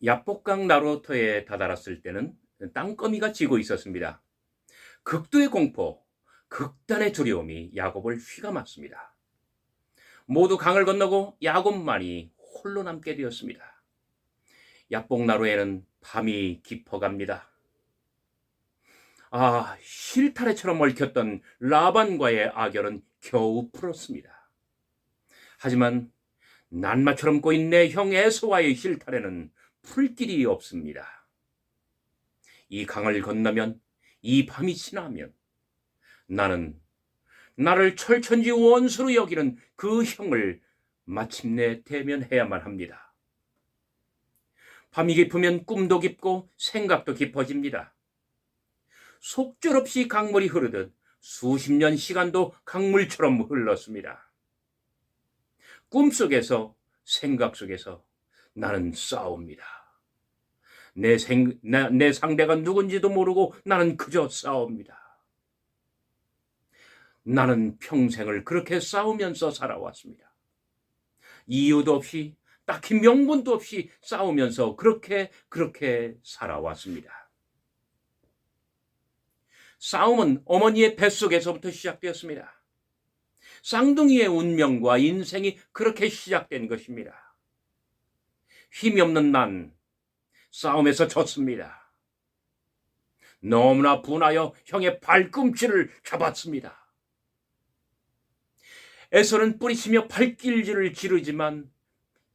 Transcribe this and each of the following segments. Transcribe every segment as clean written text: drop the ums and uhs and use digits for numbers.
야복강 나루터에 다다랐을 때는 땅거미가 지고 있었습니다. 극도의 공포, 극단의 두려움이 야곱을 휘감았습니다. 모두 강을 건너고 야곱만이 홀로 남게 되었습니다. 야복나루에는 밤이 깊어갑니다. 실타래처럼 얽혔던 라반과의 악연은 겨우 풀었습니다. 하지만 난마처럼 꼬인 내 형 에서와의 실타래는 풀 길이 없습니다. 이 강을 건너면, 이 밤이 지나면 나는 나를 철천지 원수로 여기는 그 형을 마침내 대면해야만 합니다. 밤이 깊으면 꿈도 깊고 생각도 깊어집니다. 속절없이 강물이 흐르듯 수십 년 시간도 강물처럼 흘렀습니다. 꿈속에서, 생각 속에서 나는 싸웁니다. 내 상대가 누군지도 모르고 나는 그저 싸웁니다. 나는 평생을 그렇게 싸우면서 살아왔습니다. 이유도 없이, 딱히 명분도 없이 싸우면서 그렇게 살아왔습니다. 싸움은 어머니의 뱃속에서부터 시작되었습니다. 쌍둥이의 운명과 인생이 그렇게 시작된 것입니다. 힘이 없는 난 싸움에서 졌습니다. 너무나 분하여 형의 발꿈치를 잡았습니다. 에서는 뿌리치며 발길질을 지르지만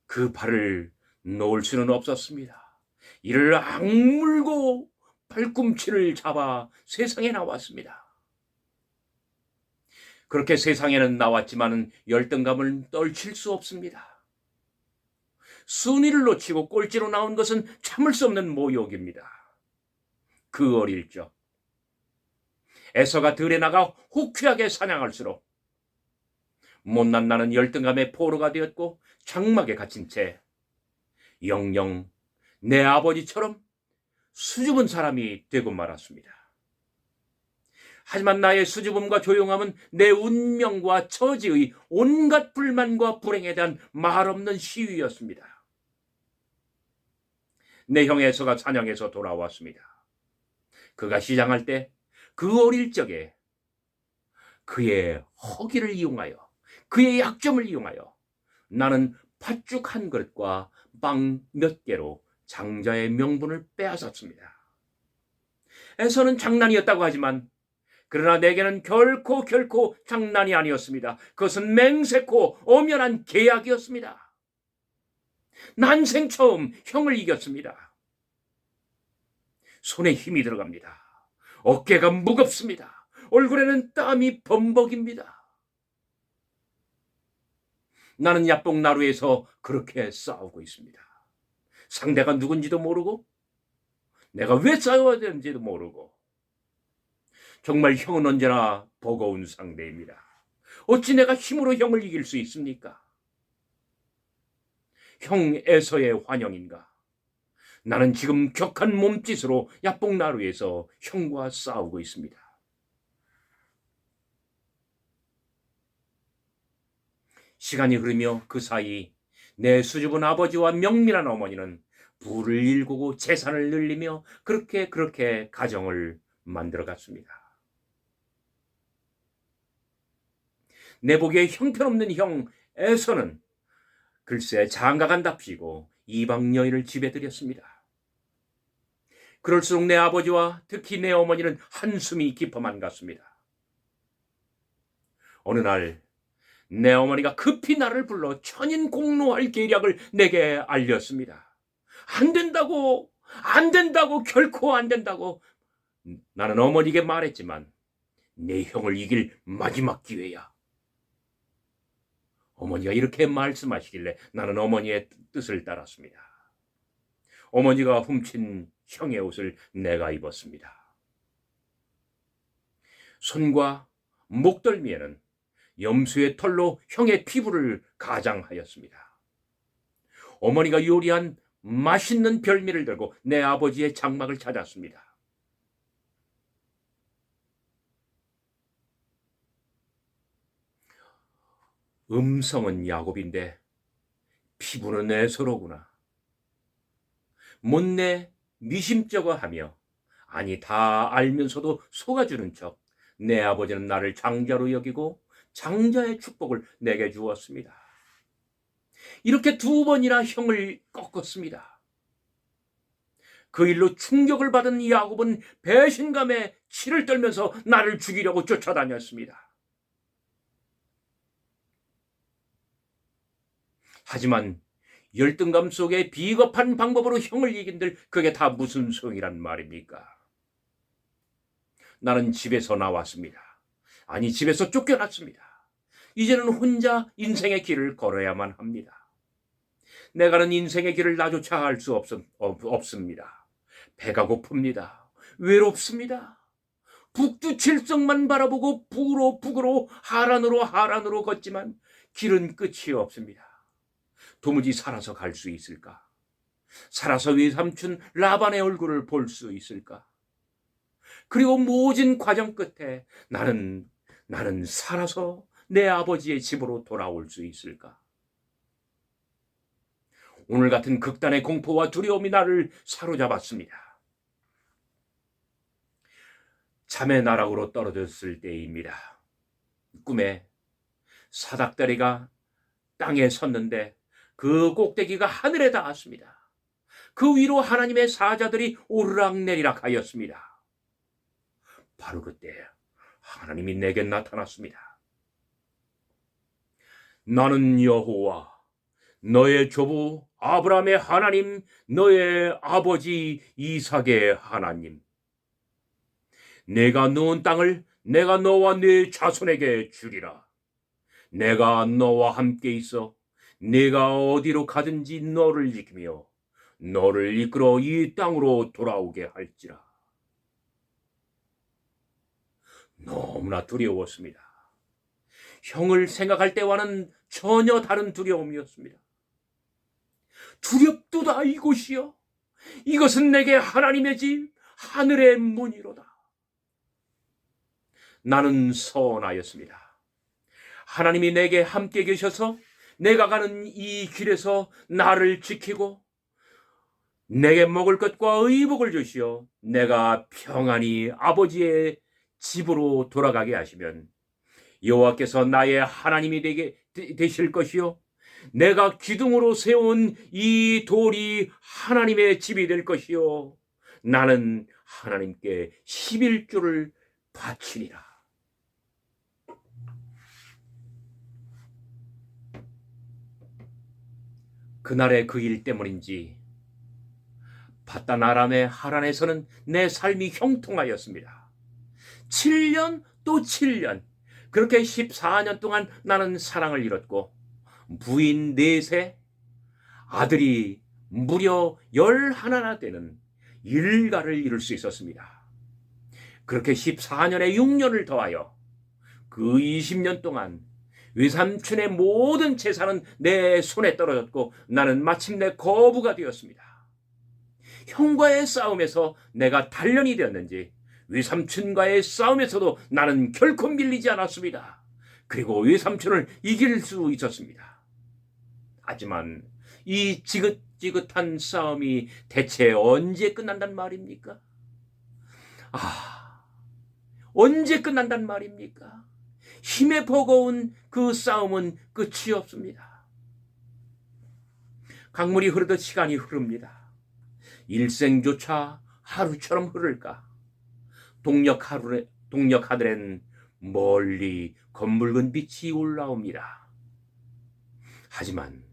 그 발을 놓을 수는 없었습니다. 이를 악물고 발꿈치를 잡아 세상에 나왔습니다. 그렇게 세상에는 나왔지만 열등감을 떨칠 수 없습니다. 순위를 놓치고 꼴찌로 나온 것은 참을 수 없는 모욕입니다. 그 어릴 적 에서가 들에 나가 호쾌하게 사냥할수록 못난 나는 열등감의 포로가 되었고 장막에 갇힌 채 영영 내 아버지처럼 수줍은 사람이 되고 말았습니다. 하지만 나의 수줍음과 조용함은 내 운명과 처지의 온갖 불만과 불행에 대한 말없는 시위였습니다. 내 형 에서가 사냥에서 돌아왔습니다. 그가 시장할 때 그 어릴 적에 그의 허기를 이용하여, 그의 약점을 이용하여 나는 팥죽 한 그릇과 빵 몇 개로 장자의 명분을 빼앗았습니다. 에서는 장난이었다고 하지만 그러나 내게는 결코 장난이 아니었습니다. 그것은 맹세코 엄연한 계약이었습니다. 난생 처음 형을 이겼습니다. 손에 힘이 들어갑니다. 어깨가 무겁습니다. 얼굴에는 땀이 범벅입니다. 나는 야복나루에서 그렇게 싸우고 있습니다. 상대가 누군지도 모르고 내가 왜 싸워야 되는지도 모르고 정말 형은 언제나 버거운 상대입니다. 어찌 내가 힘으로 형을 이길 수 있습니까? 형 에서의 환영인가? 나는 지금 격한 몸짓으로 야복나루에서 형과 싸우고 있습니다. 시간이 흐르며 그 사이 내 수줍은 아버지와 명밀한 어머니는 부를 일구고 재산을 늘리며 그렇게 가정을 만들어갔습니다. 내 보기에 형편없는 형 에서는 글쎄 장가간답시고 이방 여인을 집에 들였습니다. 그럴수록 내 아버지와 특히 내 어머니는 한숨이 깊어만 갔습니다. 어느 날 내 어머니가 급히 나를 불러 천인공노할 계략을 내게 알렸습니다. 안 된다고, 결코 안 된다고. 나는 어머니에게 말했지만 내 형을 이길 마지막 기회야. 어머니가 이렇게 말씀하시길래 나는 어머니의 뜻을 따랐습니다. 어머니가 훔친 형의 옷을 내가 입었습니다. 손과 목덜미에는 염소의 털로 형의 피부를 가장하였습니다. 어머니가 요리한 맛있는 별미를 들고 내 아버지의 장막을 찾았습니다. 음성은 야곱인데 피부는 에서로구나. 못내 미심쩍어하며 아니 다 알면서도 속아주는 척 내 아버지는 나를 장자로 여기고 장자의 축복을 내게 주었습니다. 이렇게 2번이나 형을 꺾었습니다. 그 일로 충격을 받은 야곱은 배신감에 치를 떨면서 나를 죽이려고 쫓아다녔습니다. 하지만 열등감 속에 비겁한 방법으로 형을 이긴들 그게 다 무슨 소용이란 말입니까? 나는 집에서 나왔습니다. 아니 집에서 쫓겨났습니다. 이제는 혼자 인생의 길을 걸어야만 합니다. 내 가는 인생의 길을 나조차 알 수 없습니다. 배가 고픕니다. 외롭습니다. 북두칠성만 바라보고 북으로 하란으로 걷지만 길은 끝이 없습니다. 도무지 살아서 갈 수 있을까? 살아서 외삼촌 라반의 얼굴을 볼 수 있을까? 그리고 모진 과정 끝에 나는 살아서 내 아버지의 집으로 돌아올 수 있을까? 오늘 같은 극단의 공포와 두려움이 나를 사로잡았습니다. 잠의 나락으로 떨어졌을 때입니다. 꿈에 사닥다리가 땅에 섰는데 그 꼭대기가 하늘에 닿았습니다. 그 위로 하나님의 사자들이 오르락내리락 하였습니다. 바로 그때 하나님이 내게 나타났습니다. 나는 여호와 너의 조부 아브라함의 하나님, 너의 아버지 이삭의 하나님. 내가 놓은 땅을 내가 너와 네 자손에게 주리라. 내가 너와 함께 있어 네가 어디로 가든지 너를 지키며 너를 이끌어 이 땅으로 돌아오게 할지라. 너무나 두려웠습니다. 형을 생각할 때와는 전혀 다른 두려움이었습니다. 두렵도다 이곳이여. 이것은 내게 하나님의 집, 하늘의 문이로다. 나는 서원하였습니다. 하나님이 내게 함께 계셔서 내가 가는 이 길에서 나를 지키고 내게 먹을 것과 의복을 주시어 내가 평안히 아버지의 집으로 돌아가게 하시면 여호와께서 나의 하나님이 되실 것이요 내가 기둥으로 세운 이 돌이 하나님의 집이 될 것이요 나는 하나님께 11조를 바치리라. 그날의 그 일 때문인지 바단 아람의 하란에서는 내 삶이 형통하였습니다. 7년 또 7년, 그렇게 14년 동안 나는 사랑을 잃었고 부인 4세, 아들이 무려 11나 되는 일가를 이룰 수 있었습니다. 그렇게 14년에 6년을 더하여 그 20년 동안 외삼촌의 모든 재산은 내 손에 떨어졌고 나는 마침내 거부가 되었습니다. 형과의 싸움에서 내가 단련이 되었는지 외삼촌과의 싸움에서도 나는 결코 밀리지 않았습니다. 그리고 외삼촌을 이길 수 있었습니다. 하지만 이 지긋지긋한 싸움이 대체 언제 끝난단 말입니까? 언제 끝난단 말입니까? 힘에 버거운 그 싸움은 끝이 없습니다. 강물이 흐르듯 시간이 흐릅니다. 일생조차 하루처럼 흐를까? 동력 하늘엔 멀리 검붉은 빛이 올라옵니다. 하지만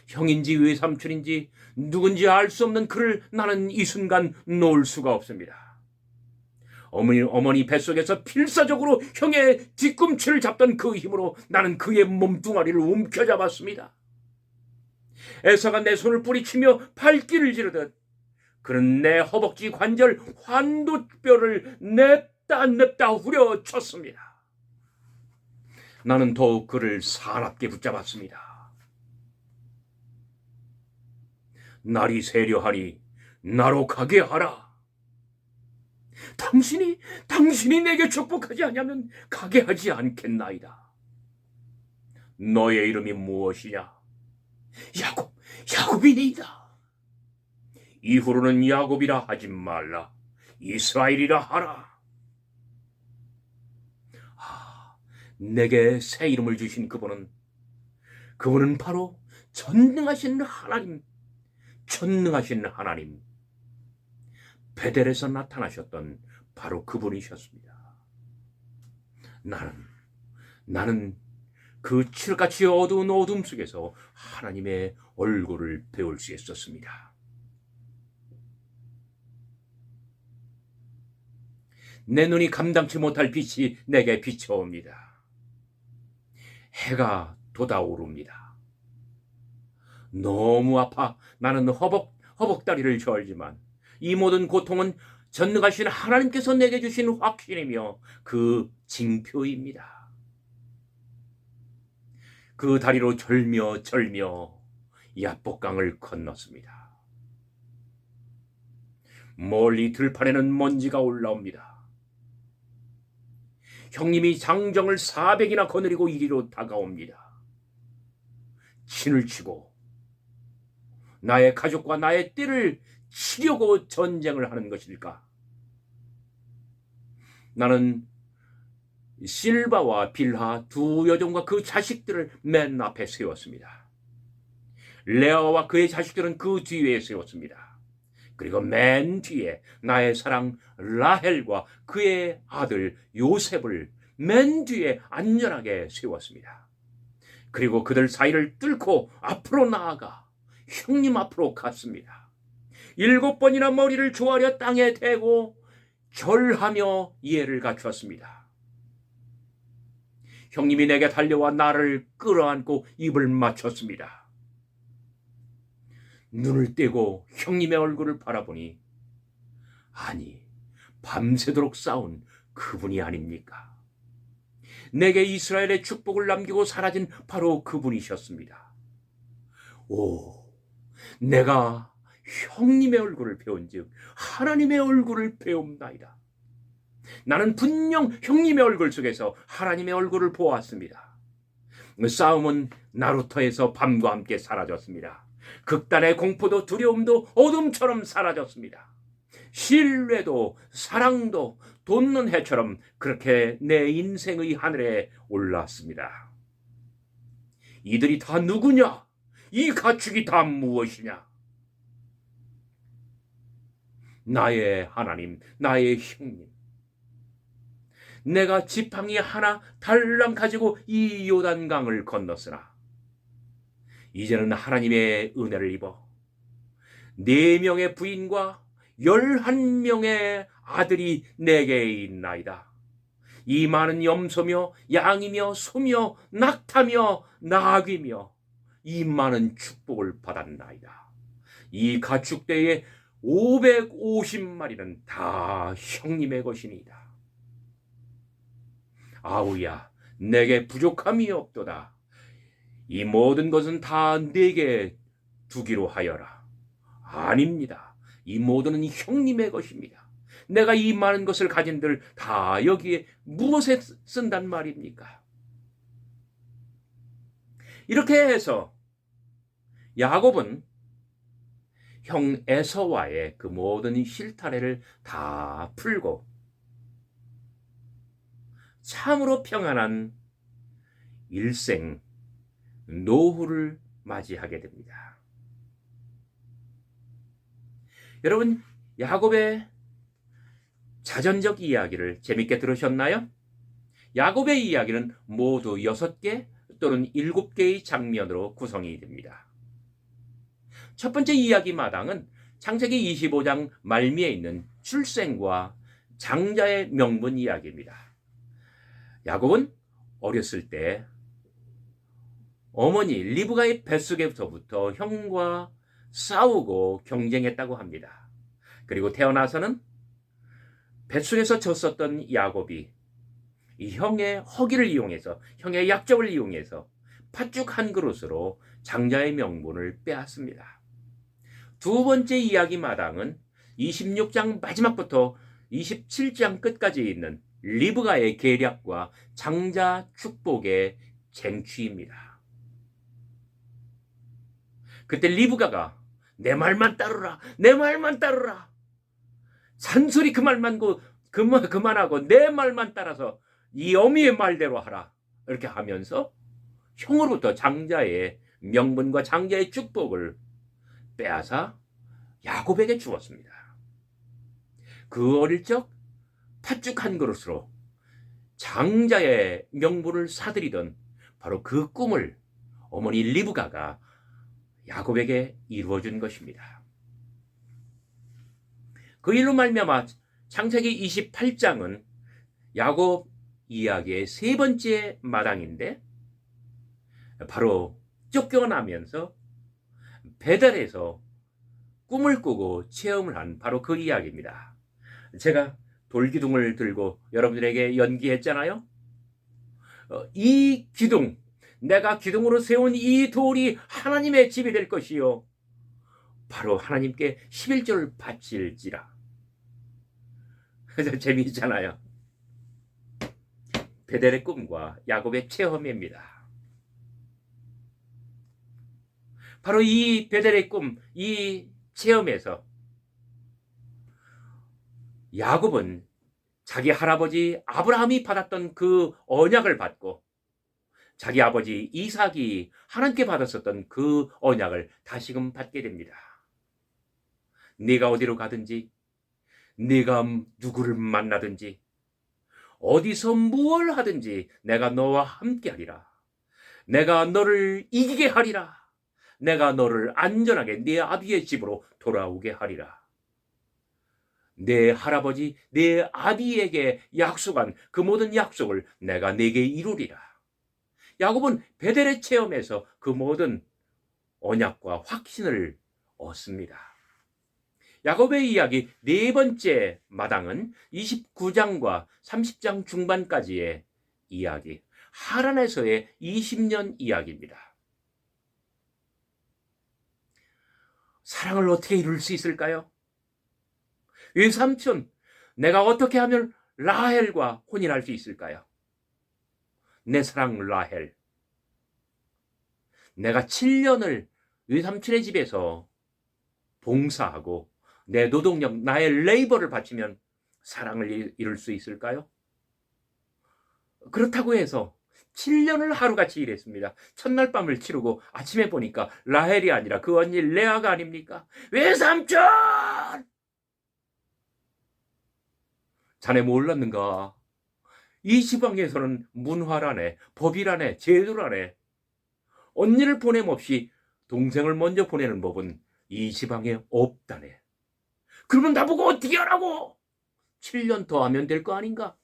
형인지 외삼촌인지 누군지 알 수 없는 그를 나는 이 순간 놓을 수가 없습니다. 어머니 뱃속에서 필사적으로 형의 뒤꿈치를 잡던 그 힘으로 나는 그의 몸뚱아리를 움켜잡았습니다. 에서가 내 손을 뿌리치며 발길을 지르듯 그는 내 허벅지 관절 환도뼈를 냅다 후려쳤습니다. 나는 더욱 그를 사납게 붙잡았습니다. 날이 세려하니 나로 가게 하라. 당신이 내게 축복하지 않으면 가게 하지 않겠나이다. 너의 이름이 무엇이냐? 야곱이니이다. 이후로는 야곱이라 하지 말라. 이스라엘이라 하라. 내게 새 이름을 주신 그분은 바로 전능하신 하나님, 전능하신 하나님, 베델에서 나타나셨던 바로 그분이셨습니다. 나는 그 칠같이 어두운 어둠 속에서 하나님의 얼굴을 배울 수 있었습니다. 내 눈이 감당치 못할 빛이 내게 비춰옵니다. 해가 돋아오릅니다. 너무 아파 나는 허벅다리를 절지만 이 모든 고통은 전능하신 하나님께서 내게 주신 확신이며 그 징표입니다. 그 다리로 절며 야복강을 건넜습니다. 멀리 들판에는 먼지가 올라옵니다. 형님이 장정을 400이나 거느리고 이리로 다가옵니다. 친을 치고 나의 가족과 나의 띠를 치려고 전쟁을 하는 것일까? 나는 실바와 빌하 두 여종과 그 자식들을 맨 앞에 세웠습니다. 레아와 그의 자식들은 그 뒤에 세웠습니다. 그리고 맨 뒤에 나의 사랑 라헬과 그의 아들 요셉을 맨 뒤에 안전하게 세웠습니다. 그리고 그들 사이를 뚫고 앞으로 나아가 형님 앞으로 갔습니다. 7번이나 머리를 조아려 땅에 대고 절하며 예를 갖추었습니다. 형님이 내게 달려와 나를 끌어안고 입을 맞췄습니다. 눈을 떼고 형님의 얼굴을 바라보니 아니, 밤새도록 싸운 그분이 아닙니까? 내게 이스라엘의 축복을 남기고 사라진 바로 그분이셨습니다. 오, 내가 형님의 얼굴을 배운즉 하나님의 얼굴을 배움나이다. 나는 분명 형님의 얼굴 속에서 하나님의 얼굴을 보았습니다. 싸움은 나루터에서 밤과 함께 사라졌습니다. 극단의 공포도 두려움도 어둠처럼 사라졌습니다. 신뢰도 사랑도 돋는 해처럼 그렇게 내 인생의 하늘에 올랐습니다. 이들이 다 누구냐? 이 가축이 다 무엇이냐? 나의 하나님, 나의 형님. 내가 지팡이 하나 달랑 가지고 이 요단강을 건넜으나 이제는 하나님의 은혜를 입어 4명의 부인과 11명의 아들이 내게 있나이다. 이 많은 염소며 양이며 소며 낙타며 나귀며 이 많은 축복을 받았나이다. 이 가축대의 550마리는 다 형님의 것이니이다. 아우야, 내게 부족함이 없도다. 이 모든 것은 다 내게 두기로 하여라. 아닙니다. 이 모두는 형님의 것입니다. 내가 이 많은 것을 가진들 다 여기에 무엇에 쓴단 말입니까? 이렇게 해서 야곱은 형 에서와의 그 모든 실타래를 다 풀고 참으로 평안한 일생 노후를 맞이하게 됩니다. 여러분, 야곱의 자전적 이야기를 재밌게 들으셨나요? 야곱의 이야기는 모두 6개 또는 7개의 장면으로 구성이 됩니다. 첫 번째 이야기 마당은 창세기 25장 말미에 있는 출생과 장자의 명분 이야기입니다. 야곱은 어렸을 때 어머니 리브가의 뱃속에서부터 형과 싸우고 경쟁했다고 합니다. 그리고 태어나서는 뱃속에서 졌었던 야곱이 이 형의 허기를 이용해서, 형의 약점을 이용해서 팥죽 한 그릇으로 장자의 명분을 빼앗습니다. 두 번째 이야기 마당은 26장 마지막부터 27장 끝까지 있는 리브가의 계략과 장자 축복의 쟁취입니다. 그때 리브가가 내 말만 따르라. 내 말만 따르라. 잔소리 그만하고 내 말만 따라서 이 어미의 말대로 하라. 이렇게 하면서 형으로부터 장자의 명분과 장자의 축복을 빼앗아 야곱에게 주었습니다. 그 어릴 적 팥죽 한 그릇으로 장자의 명분을 사들이던 바로 그 꿈을 어머니 리브가가 야곱에게 이루어준 것입니다. 그 일로 말미암아 창세기 28장은 야곱 이야기의 세 번째 마당인데, 바로 쫓겨나면서 베델에서 꿈을 꾸고 체험을 한 바로 그 이야기입니다. 제가 돌기둥을 들고 여러분들에게 연기했잖아요. 이 기둥, 내가 기둥으로 세운 이 돌이 하나님의 집이 될 것이요, 바로 하나님께 11조를 바칠지라. 재미있잖아요. 베델의 꿈과 야곱의 체험입니다. 바로 이 베델의 꿈, 이 체험에서 야곱은 자기 할아버지 아브라함이 받았던 그 언약을 받고, 자기 아버지 이삭이 하나님께 받았었던 그 언약을 다시금 받게 됩니다. 네가 어디로 가든지, 네가 누구를 만나든지, 어디서 무엇을 하든지 내가 너와 함께 하리라. 내가 너를 이기게 하리라. 내가 너를 안전하게 네 아비의 집으로 돌아오게 하리라. 내 할아버지, 내 아비에게 약속한 그 모든 약속을 내가 네게 이루리라. 야곱은 베델의 체험에서 그 모든 언약과 확신을 얻습니다. 야곱의 이야기 네 번째 마당은 29장과 30장 중반까지의 이야기, 하란에서의 20년 이야기입니다. 사랑을 어떻게 이룰 수 있을까요? 외삼촌, 내가 어떻게 하면 라헬과 혼인할 수 있을까요? 내 사랑 라헬, 내가 7년을 외삼촌의 집에서 봉사하고 내 노동력, 나의 레이버를 바치면 사랑을 이룰 수 있을까요? 그렇다고 해서 7년을 하루같이 일했습니다. 첫날 밤을 치르고 아침에 보니까 라헬이 아니라 그 언니 레아가 아닙니까? 외삼촌! 자네 몰랐는가? 이 지방에서는 문화라네, 법이라네, 제도라네. 언니를 보냄 없이 동생을 먼저 보내는 법은 이 지방에 없다네. 그러면 나보고 어떻게 하라고? 7년 더 하면 될 거 아닌가?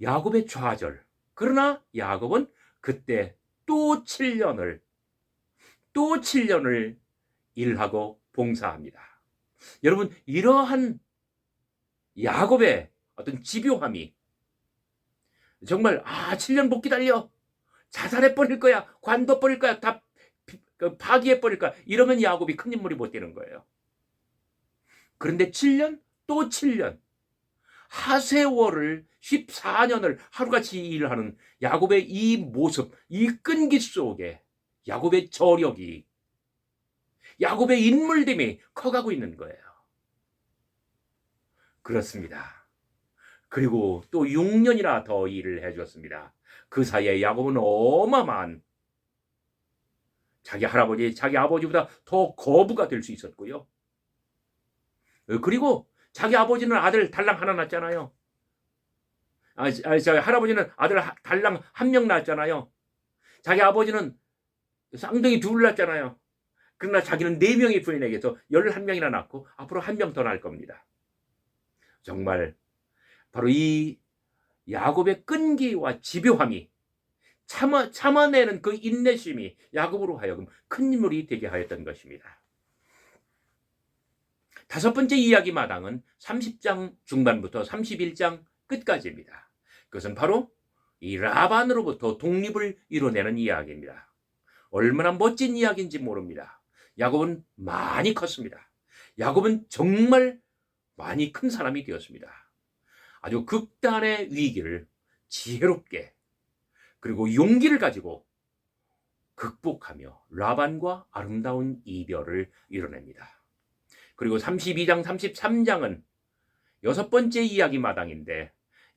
야곱의 좌절. 그러나 야곱은 그때 또 7년을 일하고 봉사합니다. 여러분, 이러한 야곱의 어떤 집요함이 정말 7년 못 기다려, 자살해 버릴 거야, 관둬 버릴 거야, 다 파기해 버릴 거야, 이러면 야곱이 큰 인물이 못 되는 거예요. 그런데 7년, 또 7년, 하세월을 14년을 하루같이 일하는 야곱의 이 모습, 이 끈기 속에 야곱의 저력이, 야곱의 인물됨이 커가고 있는 거예요. 그렇습니다. 그리고 또 6년이나 더 일을 해줬습니다. 그 사이에 야곱은 어마어마한, 자기 할아버지, 자기 아버지보다 더 거부가 될 수 있었고요. 그리고 자기 아버지는 아들 달랑 하나 낳았잖아요. 할아버지는 아들 달랑 한 명 낳았잖아요. 자기 아버지는 쌍둥이 둘 낳았잖아요. 그러나 자기는 4명의 부인에게서 11명이나 낳고 앞으로 1명 더 낳을 겁니다. 정말 바로 이 야곱의 끈기와 집요함이, 참아내는 그 인내심이 야곱으로 하여금 큰 인물이 되게 하였던 것입니다. 5번째 이야기 마당은 30장 중반부터 31장 끝까지입니다. 그것은 바로 이 라반으로부터 독립을 이뤄내는 이야기입니다. 얼마나 멋진 이야기인지 모릅니다. 야곱은 많이 컸습니다. 야곱은 정말 많이 큰 사람이 되었습니다. 아주 극단의 위기를 지혜롭게, 그리고 용기를 가지고 극복하며 라반과 아름다운 이별을 이뤄냅니다. 그리고 32장, 33장은 여섯 번째 이야기 마당인데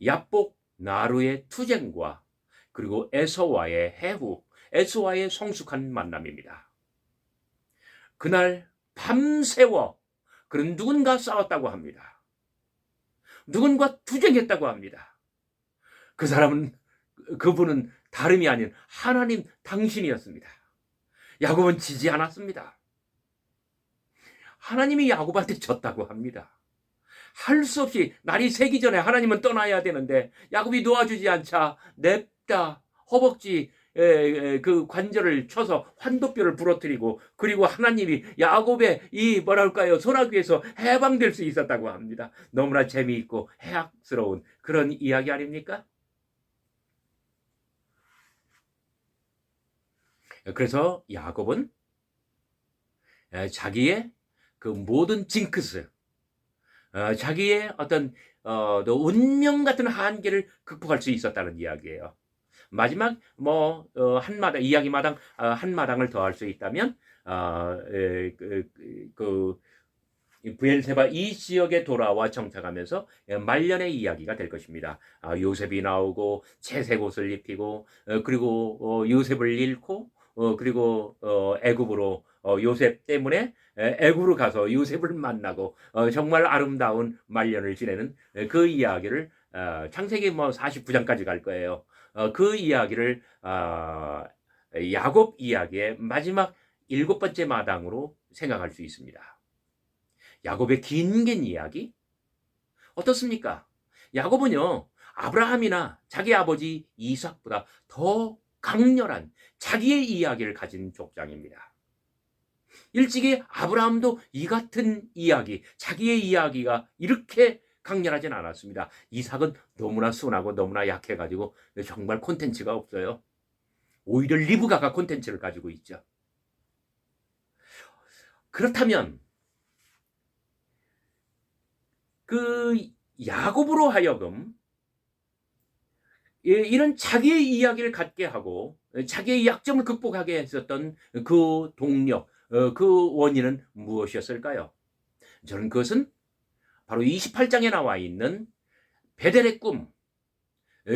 야복 나루의 투쟁과 그리고 에서와의 해후, 에서와의 성숙한 만남입니다. 그날 밤새워 그런 누군가 싸웠다고 합니다. 누군가 투쟁했다고 합니다. 그분은 다름이 아닌 하나님 당신이었습니다. 야곱은 지지 않았습니다. 하나님이 야곱한테 졌다고 합니다. 할 수 없이 날이 새기 전에 하나님은 떠나야 되는데 야곱이 놓아주지 않자 냅다 허벅지 그 관절을 쳐서 환도뼈를 부러뜨리고 그리고 하나님이 야곱의 이 뭐랄까요 소나기에서 해방될 수 있었다고 합니다. 너무나 재미있고 해악스러운 그런 이야기 아닙니까? 그래서 야곱은 자기의 그 모든 징크스, 자기의 어떤 운명 같은 한계를 극복할 수 있었다는 이야기예요. 마지막 한마당 이야기마당 한마당을 더 할 수 있다면 브엘세바 이 지역에 돌아와 정착하면서 말년의 이야기가 될 것입니다. 요셉이 나오고 채색 옷을 입히고 그리고 요셉을 잃고 그리고 애굽으로 요셉 때문에 애굽으로 가서 요셉을 만나고 정말 아름다운 말년을 지내는 그 이야기를 창세기 49장까지 갈 거예요. 그 이야기를 야곱 이야기의 마지막 7번째 마당으로 생각할 수 있습니다. 야곱의 긴 이야기 어떻습니까? 야곱은요 아브라함이나 자기 아버지 이삭보다 더 강렬한 자기의 이야기를 가진 족장입니다. 일찍이 아브라함도 이 같은 이야기, 자기의 이야기가 이렇게 강렬하진 않았습니다. 이삭은 너무나 순하고 너무나 약해가지고 정말 콘텐츠가 없어요. 오히려 리브가가 콘텐츠를 가지고 있죠. 그렇다면 그 야곱으로 하여금 이런 자기의 이야기를 갖게 하고 자기의 약점을 극복하게 했었던 그 동력, 그 원인은 무엇이었을까요? 저는 그것은 바로 28장에 나와 있는 베델의 꿈,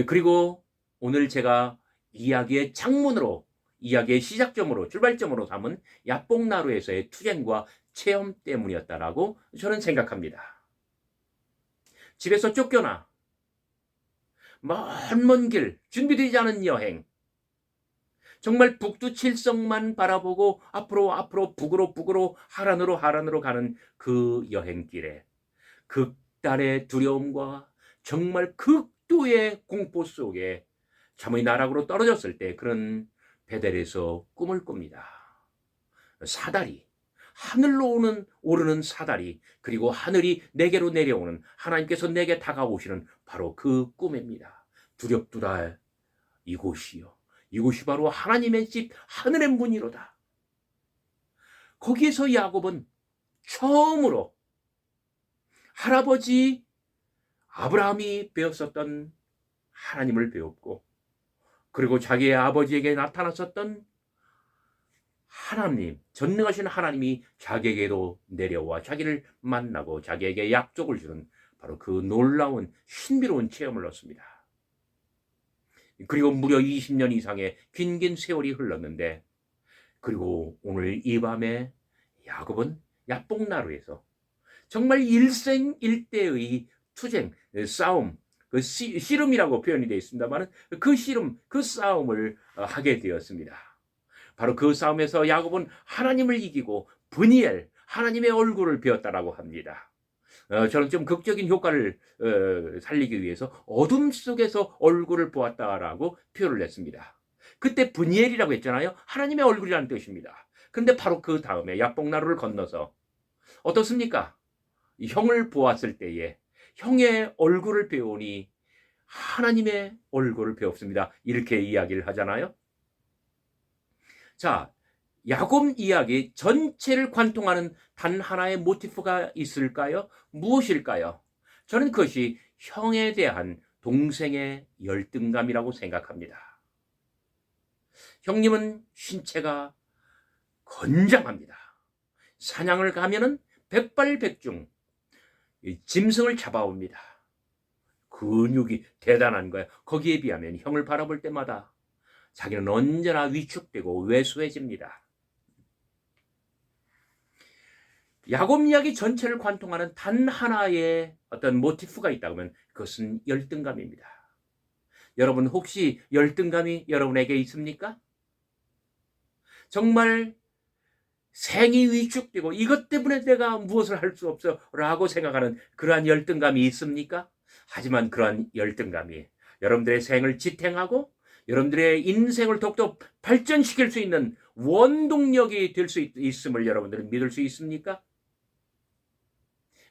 그리고 오늘 제가 이야기의 창문으로, 이야기의 시작점으로, 출발점으로 삼은 야복나루에서의 투쟁과 체험 때문이었다라고 저는 생각합니다. 집에서 쫓겨나 먼 길, 준비되지 않은 여행, 정말 북두칠성만 바라보고 앞으로 북으로 하란으로 가는 그 여행길에 극단의 두려움과 정말 극도의 공포 속에 잠의 나락으로 떨어졌을 때 그런 베델에서 꿈을 꿉니다. 사다리, 하늘로 오르는 사다리, 그리고 하늘이 내게로 내려오는 하나님께서 내게 다가오시는 바로 그 꿈입니다. 두렵도다 이곳이요. 이곳이 바로 하나님의 집, 하늘의 문이로다. 거기에서 야곱은 처음으로 할아버지 아브라함이 배웠었던 하나님을 배웠고, 그리고 자기의 아버지에게 나타났었던 하나님, 전능하신 하나님이 자기에게도 내려와 자기를 만나고 자기에게 약속을 주는 바로 그 놀라운 신비로운 체험을 얻습니다. 그리고 무려 20년 이상의 긴 세월이 흘렀는데, 그리고 오늘 이 밤에 야곱은 야복나루에서 정말 일생일대의 투쟁, 싸움, 그 씨름이라고 표현이 되어 있습니다만 그 씨름, 그 싸움을 하게 되었습니다. 바로 그 싸움에서 야곱은 하나님을 이기고 브니엘, 하나님의 얼굴을 배웠다라고 합니다. 저는 좀 극적인 효과를 살리기 위해서 어둠 속에서 얼굴을 보았다라고 표현을 했습니다. 그때 브니엘이라고 했잖아요. 하나님의 얼굴이라는 뜻입니다. 근데 바로 그 다음에 야복나루를 건너서 어떻습니까? 형을 보았을 때에 형의 얼굴을 배우니 하나님의 얼굴을 배웠습니다. 이렇게 이야기를 하잖아요. 자, 야곱 이야기 전체를 관통하는 단 하나의 모티프가 있을까요? 무엇일까요? 저는 그것이 형에 대한 동생의 열등감이라고 생각합니다. 형님은 신체가 건장합니다. 사냥을 가면은 백발백중 짐승을 잡아옵니다. 근육이 대단한 거야. 거기에 비하면 형을 바라볼 때마다 자기는 언제나 위축되고 왜소해집니다. 야곱 이야기 전체를 관통하는 단 하나의 어떤 모티프가 있다고 하면 그것은 열등감입니다. 여러분 혹시 열등감이 여러분에게 있습니까? 정말 생이 위축되고 이것 때문에 내가 무엇을 할 수 없어 라고 생각하는 그러한 열등감이 있습니까? 하지만 그러한 열등감이 여러분들의 생을 지탱하고 여러분들의 인생을 더욱더 발전시킬 수 있는 원동력이 될 수 있음을 여러분들은 믿을 수 있습니까?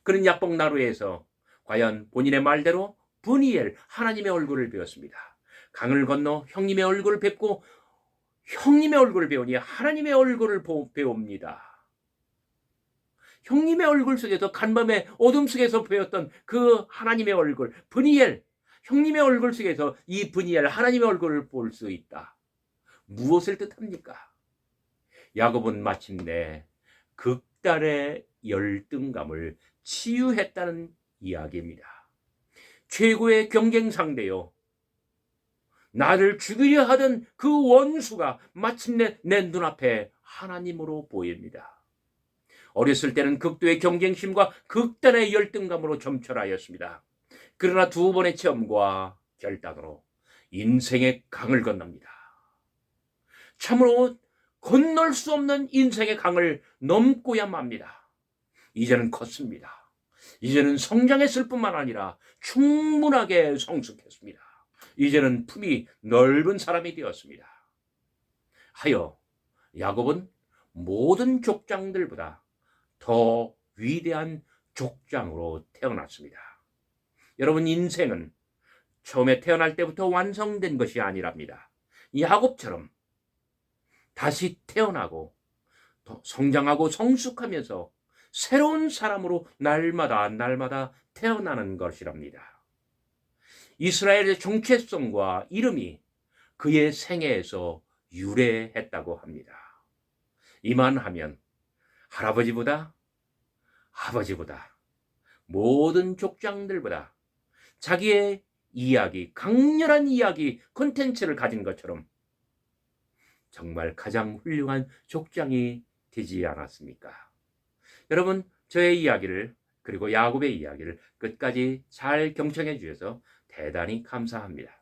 그는 야복나루에서 과연 본인의 말대로 브니엘 하나님의 얼굴을 배웠습니다. 강을 건너 형님의 얼굴을 뵙고 형님의 얼굴을 배우니 하나님의 얼굴을 배웁니다. 형님의 얼굴 속에서 간밤의 어둠 속에서 보였던 그 하나님의 얼굴 브니엘, 형님의 얼굴 속에서 이 브니엘 하나님의 얼굴을 볼 수 있다. 무엇을 뜻합니까? 야곱은 마침내 극단의 열등감을 치유했다는 이야기입니다. 최고의 경쟁 상대요, 나를 죽이려 하던 그 원수가 마침내 내 눈앞에 하나님으로 보입니다. 어렸을 때는 극도의 경쟁심과 극단의 열등감으로 점철하였습니다. 그러나 두 번의 체험과 결단으로 인생의 강을 건넙니다. 참으로 건널 수 없는 인생의 강을 넘고야 맙니다. 이제는 컸습니다. 이제는 성장했을 뿐만 아니라 충분하게 성숙했습니다. 이제는 품이 넓은 사람이 되었습니다. 하여 야곱은 모든 족장들보다 더 위대한 족장으로 태어났습니다. 여러분, 인생은 처음에 태어날 때부터 완성된 것이 아니랍니다. 야곱처럼 다시 태어나고 더 성장하고 성숙하면서 새로운 사람으로 날마다 태어나는 것이랍니다. 이스라엘의 정체성과 이름이 그의 생애에서 유래했다고 합니다. 이만하면 할아버지보다 아버지보다 모든 족장들보다 자기의 이야기, 강렬한 이야기 콘텐츠를 가진 것처럼 정말 가장 훌륭한 족장이 되지 않았습니까? 여러분, 저의 이야기를 그리고 야곱의 이야기를 끝까지 잘 경청해 주셔서 대단히 감사합니다.